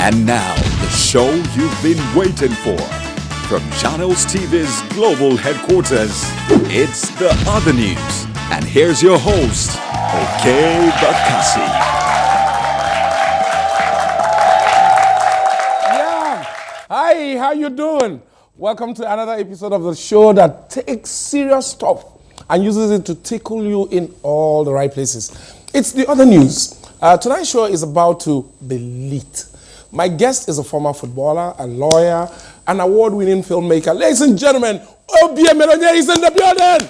And now, the show you've been waiting for. From Channels TV's global headquarters, it's The Other News. And here's your host, Okey. Yeah. Hi, how you doing? Welcome to another episode of the show that takes serious stuff and uses it to tickle you in all the right places. It's The Other News. Tonight's show is about to be lit. My guest is a former footballer, a lawyer, an award-winning filmmaker. Ladies and gentlemen, Obi Emenloye is in the building.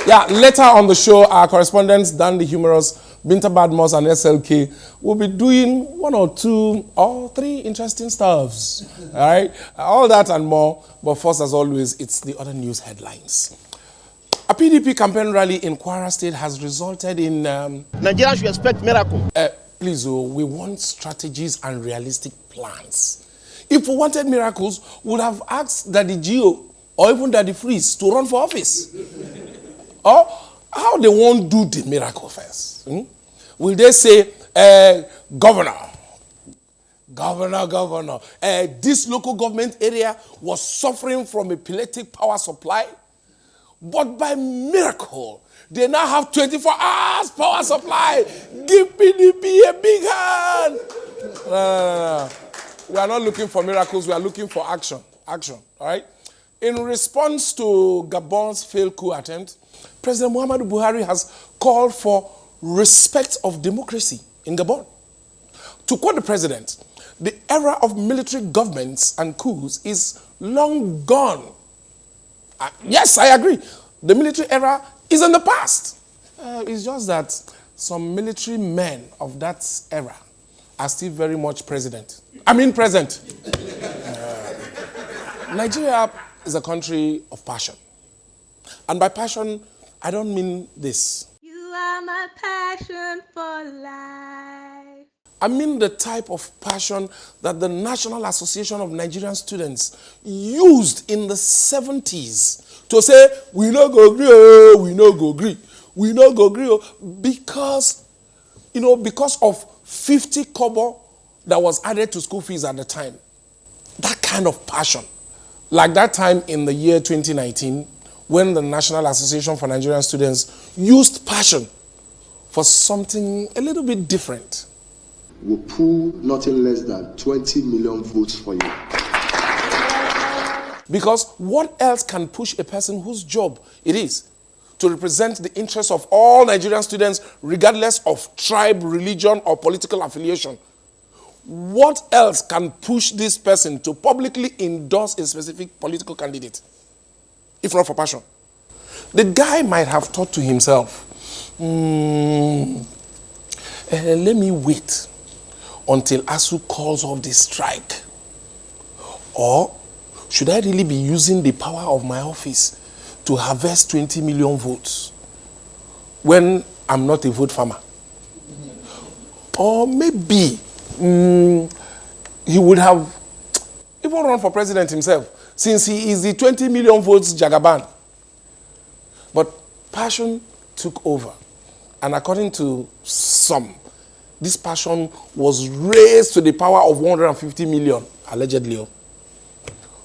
Yeah, later on the show, our correspondents, Dan the Humorous, Binta and SLK, will be doing one or two or three interesting stuffs. All right? All that and more. But first, as always, it's the other news headlines. A PDP campaign rally in Kwara State has resulted in... Nigerians should expect miracle. Please, we want strategies and realistic plans. If we wanted miracles, we would have asked Daddy Gio or even Daddy Freeze to run for office. Or how they won't do the miracle first? Will they say, Governor, this local government area was suffering from epileptic power supply, but by miracle, they now have 24 hours power supply. Give PDP a big hand. No. We are not looking for miracles. We are looking for action. Action, all right? In response to Gabon's failed coup attempt, President Muhammadu Buhari has called for respect of democracy in Gabon. To quote the president, the era of military governments and coups is long gone. Yes, I agree. The military era is in the past. It's just that some military men of that era are still very much present. Nigeria is a country of passion. And by passion, I don't mean this. You are my passion for life. I mean the type of passion that the National Association of Nigerian Students used in the 70s to say, we no go agree, because of 50 kobo that was added to school fees at the time. That kind of passion. Like that time in the year 2019, when the National Association for Nigerian Students used passion for something a little bit different. Will pull nothing less than 20 million votes for you. Because what else can push a person whose job it is to represent the interests of all Nigerian students, regardless of tribe, religion, or political affiliation? What else can push this person to publicly endorse a specific political candidate, if not for passion? The guy might have thought to himself, let me wait until ASU calls off this strike. Or should I really be using the power of my office to harvest 20 million votes when I'm not a vote farmer? Or maybe he would have even run for president himself, since he is the 20 million votes Jagaban. But passion took over. And according to some, this passion was raised to the power of 150 million, allegedly.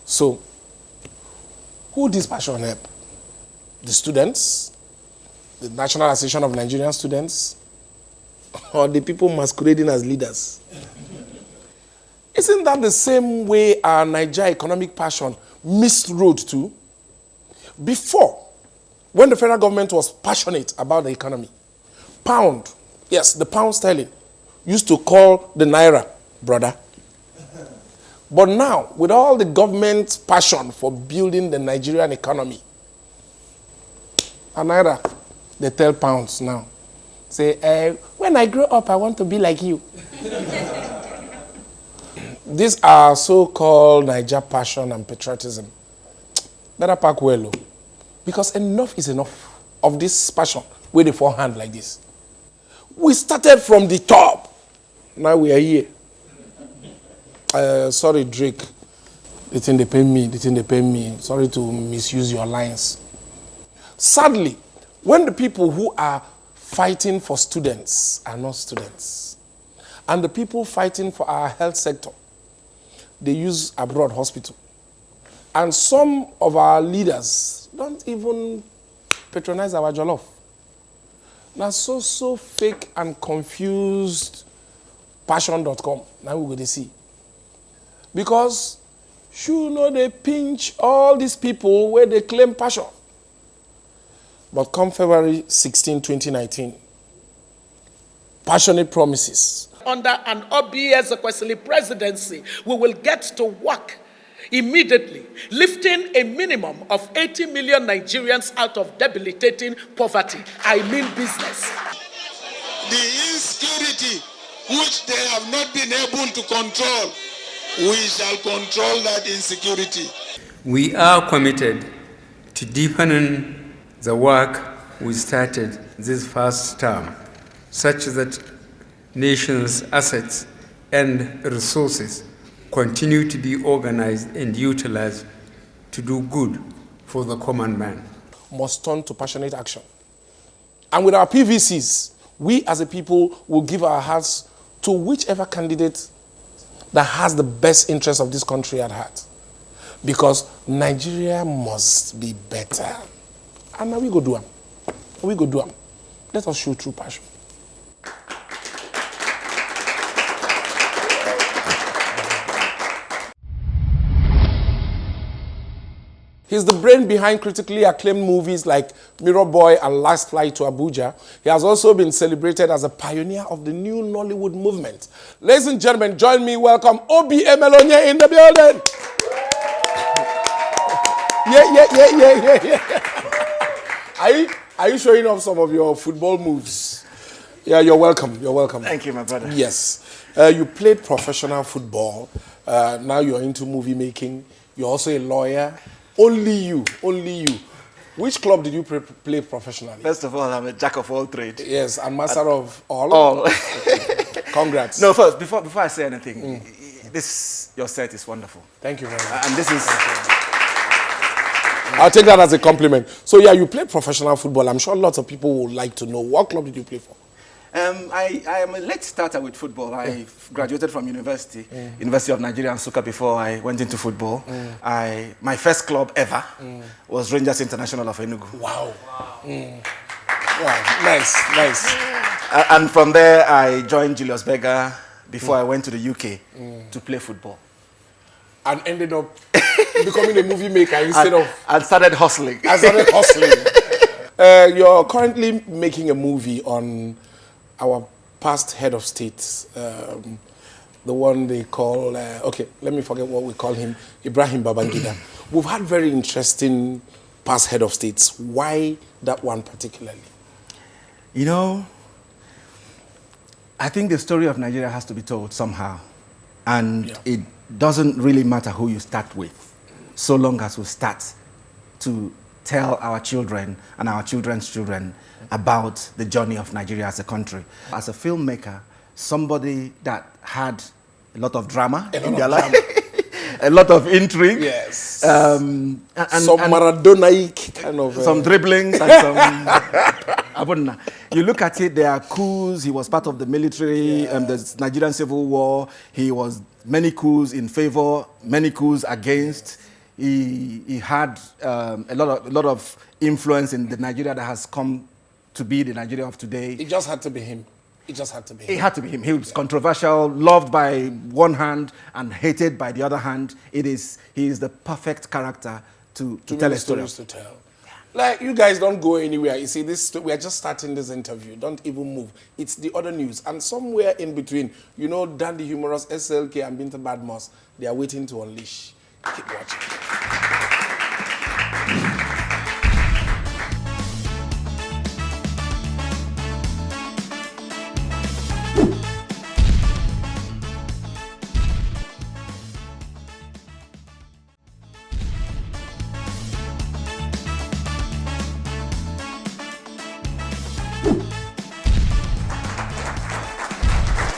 So, who this passion help? The students? The National Association of Nigerian Students? Or the people masquerading as leaders? Isn't that the same way our Niger economic passion missed road to? Before, when the federal government was passionate about the economy, pound, yes, the pound sterling, used to call the naira brother. But now, with all the government's passion for building the Nigerian economy, a naira, they tell pounds now. Say, when I grow up, I want to be like you. These are so-called Niger passion and patriotism. Better pack well, because enough is enough of this passion with the forehand like this. We started from the top. Now we are here. Sorry, Drake. The thing they pay me. Sorry to misuse your lines. Sadly, when the people who are fighting for students are not students, And the people fighting for our health sector, they use abroad hospital. And some of our leaders don't even patronize our jollof. Now, so fake and confused passion.com. Now we're going to see. Because, you know, they pinch all these people where they claim passion. But come February 16, 2019, passionate promises. Under an Obi Emenloye presidency, we will get to work immediately, lifting a minimum of 80 million Nigerians out of debilitating poverty. I mean business. The insecurity which they have not been able to control, we shall control that insecurity. We are committed to deepening the work we started this first term, such that nation's assets and resources continue to be organized and utilized to do good for the common man. Must turn to passionate action. And with our PVCs, we as a people will give our hearts to whichever candidate that has the best interest of this country at heart. Because Nigeria must be better. And now we go do them. We go do them. Let us show true passion. He's the brain behind critically acclaimed movies like Mirror Boy and Last Flight to Abuja. He has also been celebrated as a pioneer of the new Nollywood movement. Ladies and gentlemen, join me, welcome Obi Emenloye in the building. Yeah. Are you showing off some of your football moves? Yeah, you're welcome. You're welcome. Thank you, my brother. Yes. You played professional football. Now you're into movie making. You're also a lawyer. Only you. Which club did you play professionally? First of all, I'm a jack of all trades. Yes, and master of all? All. Congrats. No, first, before I say anything, your set is wonderful. Thank you very much. And this is... I'll take that as a compliment. So yeah, you played professional football. I'm sure lots of people would like to know. What club did you play for? I am a late starter with football. I graduated from University of Nigeria and Nsukka before I went into football. My first club ever was Rangers International of Enugu. Wow. Wow, nice. And from there, I joined Julius Berger before I went to the UK to play football. And ended up becoming a movie maker instead of... And started hustling. You're currently making a movie on our past head of state, the one they call, okay, let me forget what we call him, Ibrahim Babangida. We've had very interesting past head of states. Why that one particularly? You know, I think the story of Nigeria has to be told somehow. And it doesn't really matter who you start with, so long as we start to tell our children and our children's children about the journey of Nigeria as a country. As a filmmaker, somebody that had a lot of drama in their life, a lot of intrigue. Yes. And some Maradona-ic kind of... Some dribblings and some... You look at it, there are coups. He was part of the military, the Nigerian Civil War. He was many coups in favor, many coups against. He had a lot of influence in the Nigeria that has come to be the Nigeria of today. It just had to be him. It had to be him. He was controversial, loved by one hand and hated by the other hand. He is the perfect character to tell a story. To tell. Like, you guys don't go anywhere. You see, we are just starting this interview. Don't even move. It's the other news. And somewhere in between, you know, Dan the humorous, SLK and Binta Badmus, they are waiting to unleash. Keep watching.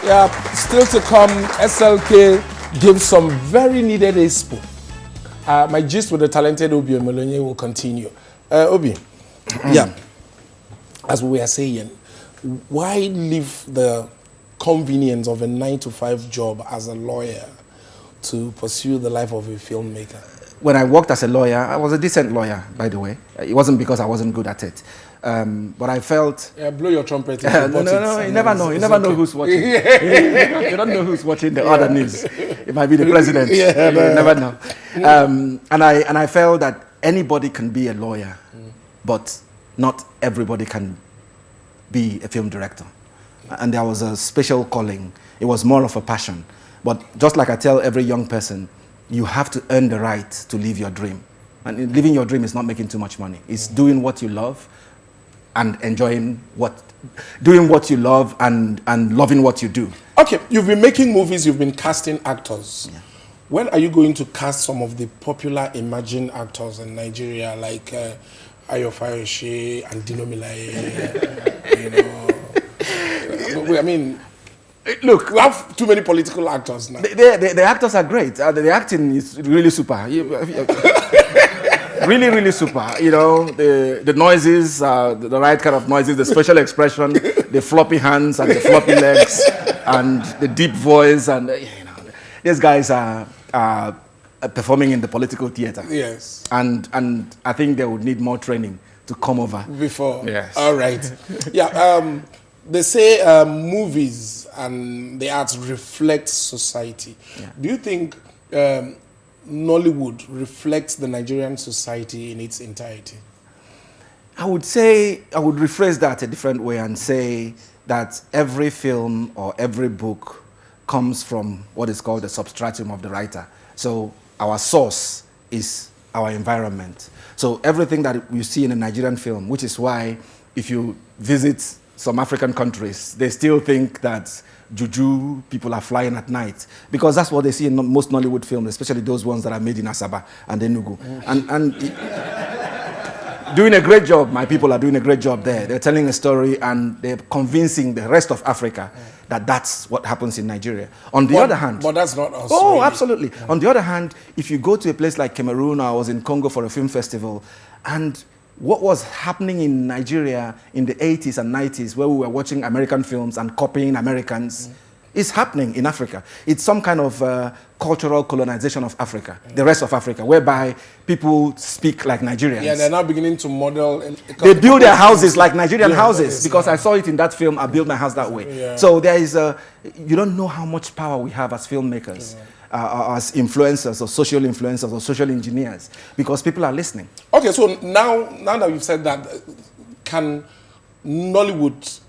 Yeah, still to come, SLK gives some very needed expo. My gist with the talented Obi Emenloye will continue. Obi, as we were saying, why leave the inconvenience of a 9-to-5 job as a lawyer to pursue the life of a filmmaker? When I worked as a lawyer, I was a decent lawyer, by the way. It wasn't because I wasn't good at it. But I felt... Yeah, blow your trumpet. No, you never know. You never know who's watching. You don't know who's watching the other news. It might be the president. You never know. And I felt that anybody can be a lawyer, but not everybody can be a film director. And there was a special calling. It was more of a passion. But just like I tell every young person, you have to earn the right to live your dream. And living your dream is not making too much money. It's doing what you love and doing what you love and loving what you do. Okay, you've been making movies, you've been casting actors. Yeah. When are you going to cast some of the popular emerging actors in Nigeria, like Ayo Fayose and Dino Milaye? I mean, look, we have too many political actors now. The actors are great. The acting is really super. Really, really super. You know, the noises, the right kind of noises, the special expression, the floppy hands and the floppy legs, and the deep voice, and these guys are performing in the political theater. Yes. And I think they would need more training to come over before. Yes. All right. Yeah. They say movies and the arts reflect society. Yeah. Do you think Nollywood reflects the Nigerian society in its entirety? I would rephrase that a different way and say that every film or every book comes from what is called the substratum of the writer. So our source is our environment. So everything that you see in a Nigerian film, which is why if you visit some African countries, they still think that juju people are flying at night, because that's what they see in most Nollywood films, especially those ones that are made in Asaba and Enugu. And doing a great job. My people are doing a great job there. They're telling a story and they're convincing the rest of Africa that that's what happens in Nigeria. On the other hand... But that's not us. Oh, really. Absolutely. Yeah. On the other hand, if you go to a place like Cameroon, I was in Congo for a film festival, and what was happening in Nigeria in the 80s and 90s, where we were watching American films and copying Americans, is happening in Africa. It's some kind of cultural colonization of Africa, the rest of Africa, whereby people speak like Nigerians. Yeah, they're now beginning to model. They build their houses like Nigerian houses, because I saw it in that film, I built my house that way. Yeah. So there is you don't know how much power we have as filmmakers. As influencers or social influencers or social engineers, because people are listening. Okay, so now that you've said that, can Nollywood,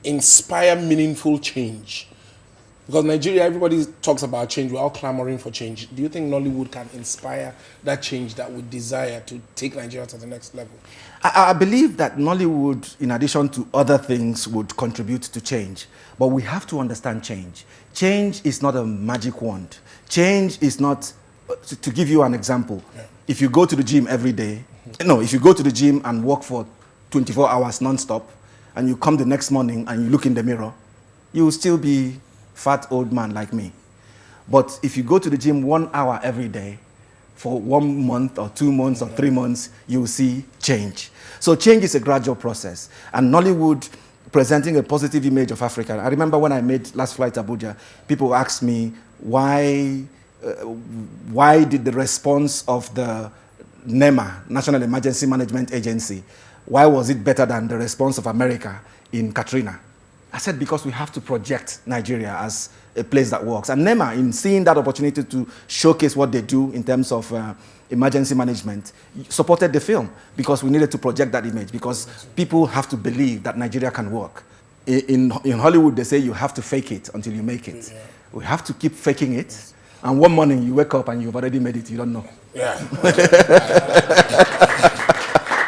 inspire meaningful change? Because Nigeria, everybody talks about change, we're all clamoring for change. Do you think Nollywood can inspire that change that we desire to take Nigeria to the next level? I believe that Nollywood, in addition to other things, would contribute to change. But we have to understand change. Change is not a magic wand. Change is not, to give you an example, if you go to the gym every day, if you go to the gym and work for 24 hours non-stop, and you come the next morning and you look in the mirror, you will still be fat old man like me. But if you go to the gym 1 hour every day, for 1 month or 2 months or 3 months, you will see change. So change is a gradual process. And Nollywood presenting a positive image of Africa. I remember when I made Last Flight Abuja, people asked me why did the response of the NEMA, National Emergency Management Agency, why was it better than the response of America in Katrina? I said, because we have to project Nigeria as a place that works. And NEMA, in seeing that opportunity to showcase what they do in terms of emergency management, supported the film, because we needed to project that image, because people have to believe that Nigeria can work. In Hollywood, they say you have to fake it until you make it. Yeah. We have to keep faking it, and one morning you wake up and you've already made it, you don't know. Yeah.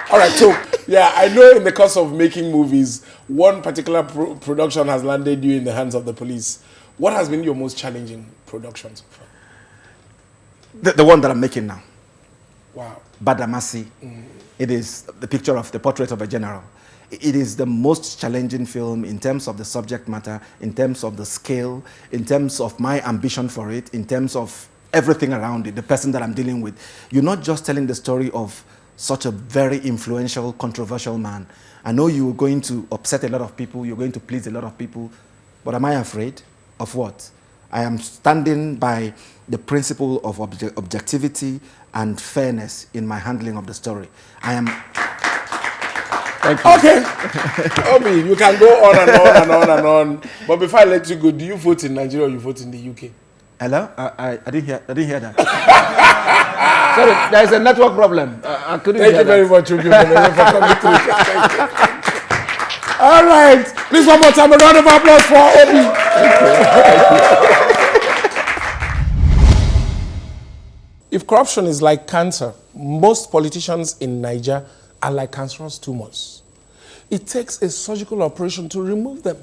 All right, so, I know in the course of making movies, one particular production has landed you in the hands of the police. What has been your most challenging production so far? The one that I'm making now. Wow. Badamasi. It is the picture of the portrait of a general. It is the most challenging film in terms of the subject matter, in terms of the scale, in terms of my ambition for it, in terms of everything around it, the person that I'm dealing with. You're not just telling the story of such a very influential, controversial man. I know you're going to upset a lot of people, you're going to please a lot of people, But am I afraid of what? I am standing by the principle of objectivity and fairness in my handling of the story. I am... Thank you. Okay. Obi, you can go on and on and on and on. But before I let you go, do you vote in Nigeria or you vote in the UK? Hello? I didn't hear that. Sorry, there is a network problem. I couldn't Thank hear you very that. much, Obi Emenloye, for coming through. Thank you. All right. Please, one more time, a round of applause for Obi. If corruption is like cancer, most politicians in Nigeria are like cancerous tumors. It takes a surgical operation to remove them.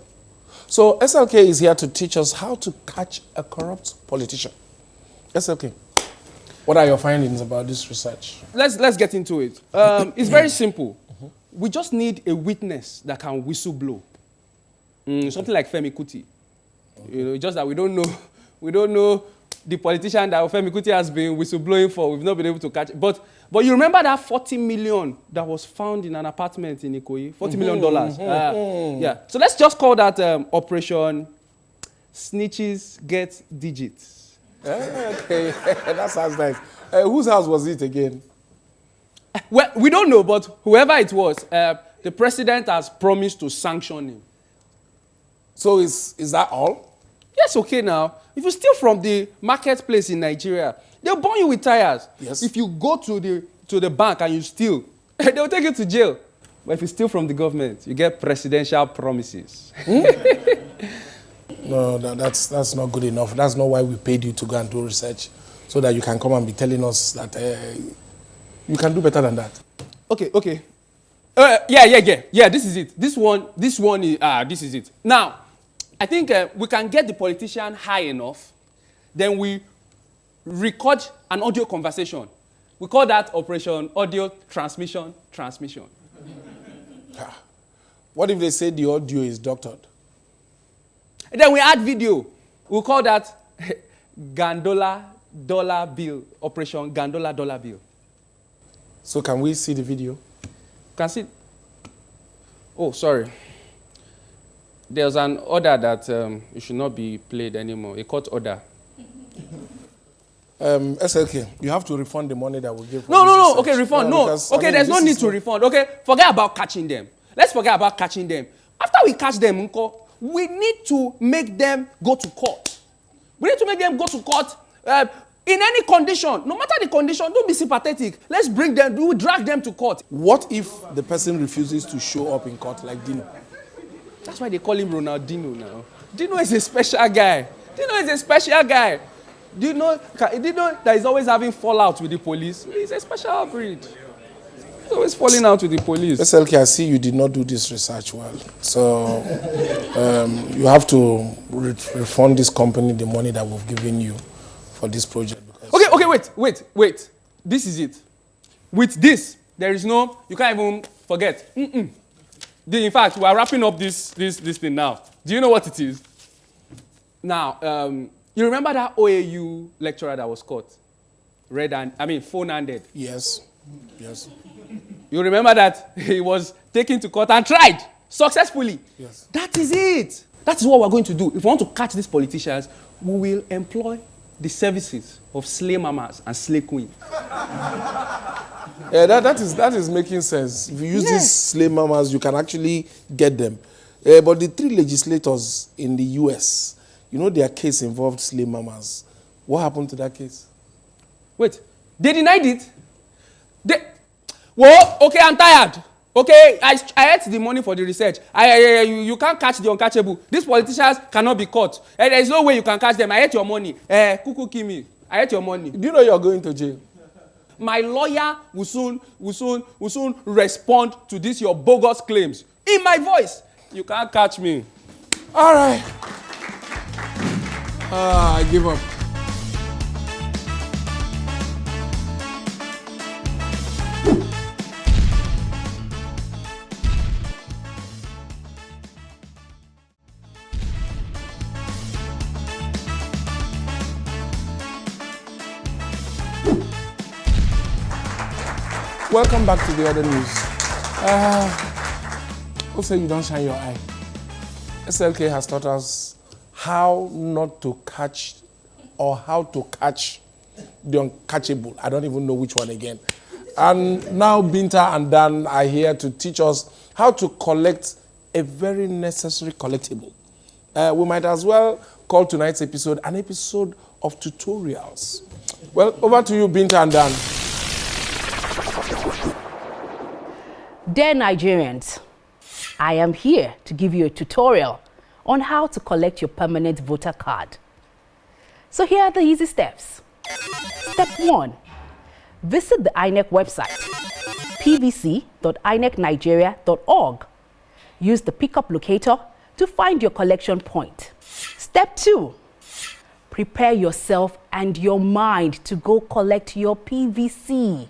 So SLK is here to teach us how to catch a corrupt politician. SLK, what are your findings about this research? Let's get into it. It's very simple. We just need a witness that can whistle blow. Something like Femi Kuti. You know, just that we don't know the politician that Femi Kuti has been whistleblowing for. We've not been able to catch it. But you remember that 40 million that was found in an apartment in Okey? $40 million. Yeah. So let's just call that Operation Snitches Get Digits. Okay, that sounds nice. Whose house was it again? Well, we don't know, but whoever it was, the president has promised to sanction him. So is that all? Yes, okay now. If you steal from the marketplace in Nigeria, they'll burn you with tires. Yes. If you go to the bank and you steal, they'll take you to jail. But if you steal from the government, you get presidential promises. No, that's not good enough. That's not why we paid you to go and do research, so that you can come and be telling us that you can do better than that. Okay. Yeah. This is it. This one is this is it. Now, I think we can get the politician high enough, then we record an audio conversation. We call that Operation Audio Transmission. What if they say the audio is doctored? And then we add video. We call that Gandola Dollar Bill, Operation Gandola Dollar Bill. So can we see the video? Can see. Oh, sorry. There's an order that it should not be played anymore, a court order. SLK, you have to refund the money that we gave. No. Okay, refund. No. Because, Okay, there's no need to refund. Okay, forget about catching them. Let's forget about catching them. After we catch them, we need to make them go to court. We need to make them go to court in any condition. No matter the condition, don't be sympathetic. Let's bring them, we'll drag them to court. What if the person refuses to show up in court like Dino? That's why they call him Ronaldinho now. Dino is a special guy. Do you know that he's always having fallout with the police? He's a special breed. He's always falling out with the police. SLK, I see you did not do this research well. So you have to refund this company the money that we've given you for this project. Okay, wait. This is it. With this, there is no, you can't even forget. In fact, we are wrapping up this thing now. Do you know what it is? Now, you remember that OAU lecturer that was caught? Phone-handed. Yes. You remember that he was taken to court and tried successfully? Yes. That is it. That is what we're going to do. If we want to catch these politicians, we will employ the services of slay mamas and slay queens. Yeah, that is making sense. If you use these slave mamas, you can actually get them. But the 3 legislators in the US, their case involved slave mamas. What happened to that case? Wait, they denied it? Okay, I'm tired. Okay, I ate the money for the research. You can't catch the uncatchable. These politicians cannot be caught. There is no way you can catch them. I ate your money. Kuku Kimi, I ate your money. Do you know you're going to jail? My lawyer will soon respond to this your bogus claims in my voice. You can't catch me. All right. I give up. Welcome back to the other news. Who say you don't shine your eye? SLK has taught us how not to catch or how to catch the uncatchable. I don't even know which one again. And now Binta and Dan are here to teach us how to collect a very necessary collectible. We might as well call tonight's episode an episode of tutorials. Well, over to you, Binta and Dan. Dear Nigerians, I am here to give you a tutorial on how to collect your permanent voter card. So here are the easy steps. Step 1. Visit the INEC website, pvc.inecnigeria.org. Use the pickup locator to find your collection point. Step 2. Prepare yourself and your mind to go collect your PVC.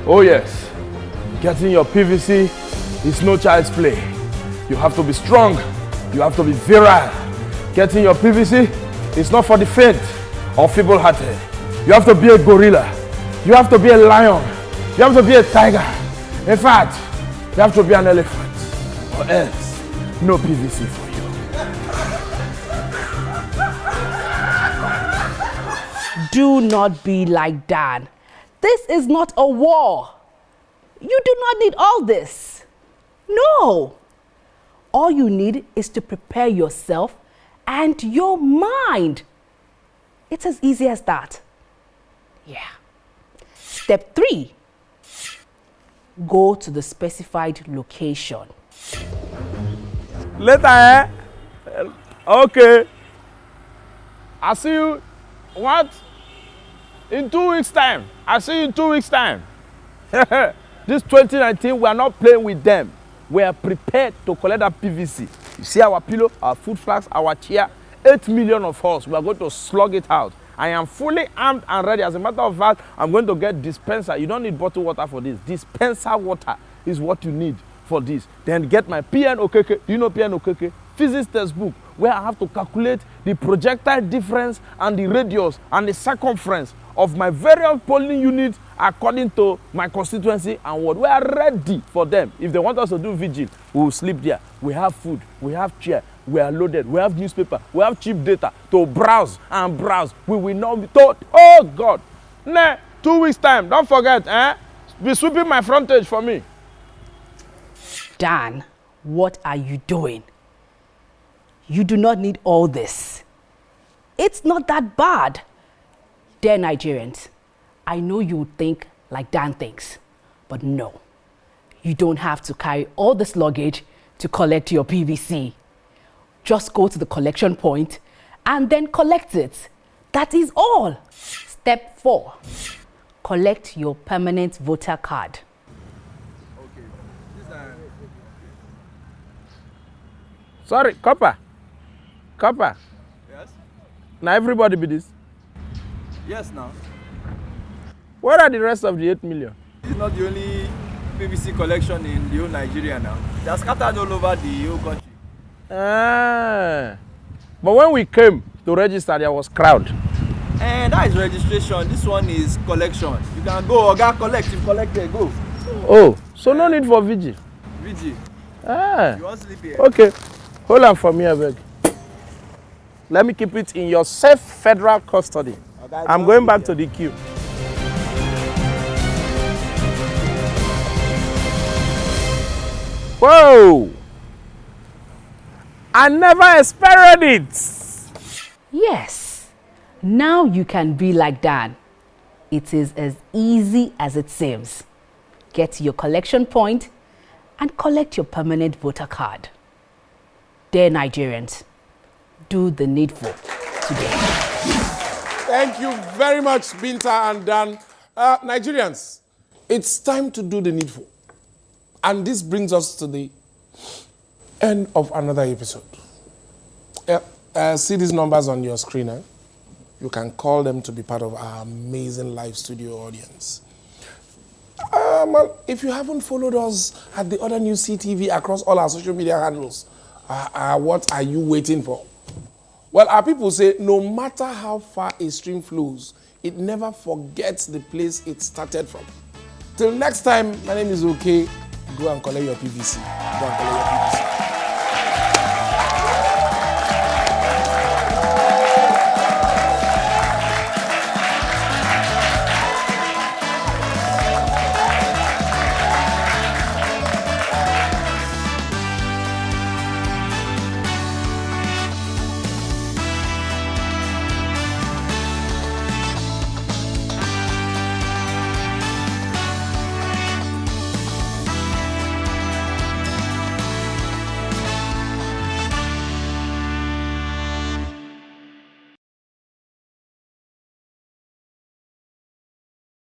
Oh yes, getting your PVC is no child's play. You have to be strong, you have to be virile. Getting your PVC is not for the faint or feeble-hearted. You have to be a gorilla, you have to be a lion, you have to be a tiger. In fact, you have to be an elephant, or else no PVC for you. Do not be like Dan. This is not a war. You do not need all this. No. All you need is to prepare yourself and your mind. It's as easy as that. Yeah. Step 3. Go to the specified location. Later, eh? Okay. I'll see you. What? In 2 weeks' time. I'll see you in 2 weeks' time. This 2019, we are not playing with them. We are prepared to collect that PVC. You see our pillow, our food flags, our chair, 8 million of us. We are going to slug it out. I am fully armed and ready. As a matter of fact, I'm going to get dispenser. You don't need bottled water for this. Dispenser water is what you need for this. Then get my PN Okey. Do you know PN Okey? Physics textbook, where I have to calculate the projectile difference and the radius and the circumference of my various polling units according to my constituency and what. We are ready for them. If they want us to do vigil, we will sleep there. We have food, we have chair, we are loaded, we have newspaper, we have cheap data to browse and browse. We will not be told, oh God, nah, 2 weeks time, don't forget, be sweeping my frontage for me. Dan, what are you doing? You do not need all this. It's not that bad. Dear Nigerians, I know you would think like Dan thinks, but no. You don't have to carry all this luggage to collect your PVC. Just go to the collection point and then collect it. That is all. Step 4. Collect your permanent voter card. Sorry, Copper. Copper. Yes? Now everybody be this. Yes, now. Where are the rest of the 8 million? It's not the only PVC collection in the whole Nigeria now. They are scattered all over the whole country. But when we came to register, there was crowd. And that is registration. This one is collection. You can go, Oga, collect. You collect there, go. Oh, so no need for vigil. Vigil. You want sleep here? Okay. Hold on for me, I beg. Let me keep it in your safe federal custody. Okay, I'm going back to the queue. Whoa! I never expected it. Yes. Now you can be like Dan. It is as easy as it seems. Get to your collection point and collect your permanent voter card. Dear Nigerians, do the needful today. Thank you very much, Binta and Dan. Nigerians, it's time to do the needful. And this brings us to the end of another episode. See these numbers on your screen. you can call them to be part of our amazing live studio audience. If you haven't followed us at the other News CTV across all our social media handles, what are you waiting for? Well, our people say no matter how far a stream flows, it never forgets the place it started from. Till next time, my name is Okey. Go and collect your PVC. Go and collect your PVC.